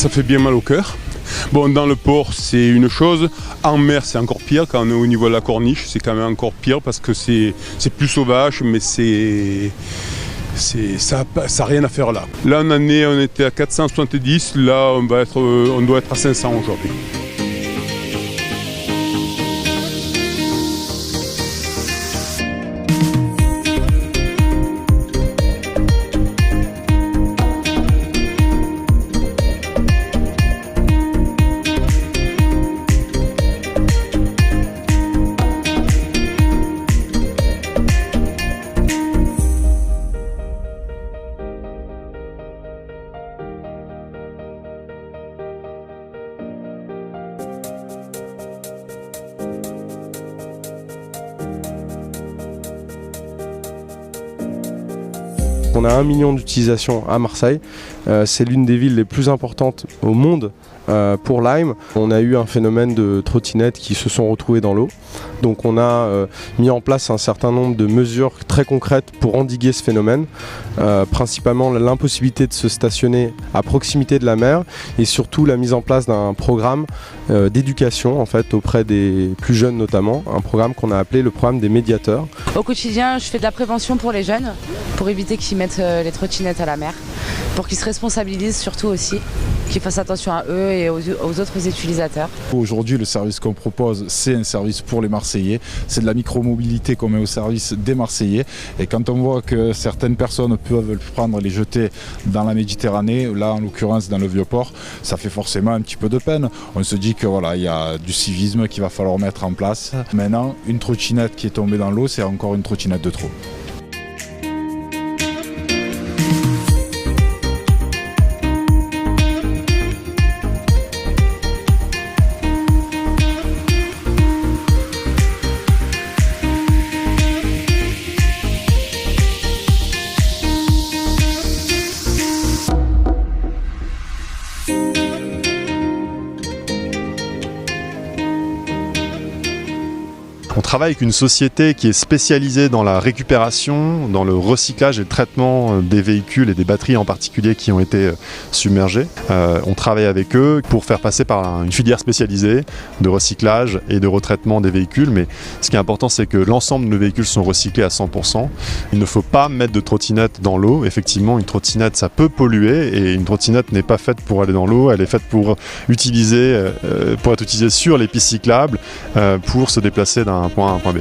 ça fait bien mal au cœur. Bon, dans le port, c'est une chose. En mer, c'est encore pire. Quand on est au niveau de la corniche, c'est quand même encore pire parce que c'est plus sauvage, mais ça n'a rien à faire là. Là, on était à 470. Là, on doit être à 500 aujourd'hui. On a 1 million d'utilisations à Marseille. C'est l'une des villes les plus importantes au monde pour Lime. On a eu un phénomène de trottinettes qui se sont retrouvées dans l'eau. Donc on a mis en place un certain nombre de mesures très concrètes pour endiguer ce phénomène. Principalement l'impossibilité de se stationner à proximité de la mer et surtout la mise en place d'un programme d'éducation en fait, auprès des plus jeunes notamment. Un programme qu'on a appelé le programme des médiateurs. Au quotidien, je fais de la prévention pour les jeunes, pour éviter qu'ils mettent les trottinettes à la mer, pour qu'ils se responsabilisent surtout aussi, qu'ils fassent attention à eux et aux autres utilisateurs. Aujourd'hui, le service qu'on propose, c'est un service pour les Marseillais. C'est de la micromobilité qu'on met au service des Marseillais. Et quand on voit que certaines personnes peuvent prendre et les jeter dans la Méditerranée, là en l'occurrence dans le Vieux-Port, ça fait forcément un petit peu de peine. On se dit que voilà, il y a du civisme qu'il va falloir mettre en place. Maintenant, une trottinette qui est tombée dans l'eau, c'est encore une trottinette de trop. On travaille avec une société qui est spécialisée dans la récupération, dans le recyclage et le traitement des véhicules et des batteries en particulier qui ont été submergées. On travaille avec eux pour faire passer par une filière spécialisée de recyclage et de retraitement des véhicules. Mais ce qui est important, c'est que l'ensemble de nos véhicules sont recyclés à 100%. Il ne faut pas mettre de trottinette dans l'eau. Effectivement, une trottinette, ça peut polluer et une trottinette n'est pas faite pour aller dans l'eau. Elle est faite pour être utilisée sur les pistes cyclables pour se déplacer d'un point A à un point B.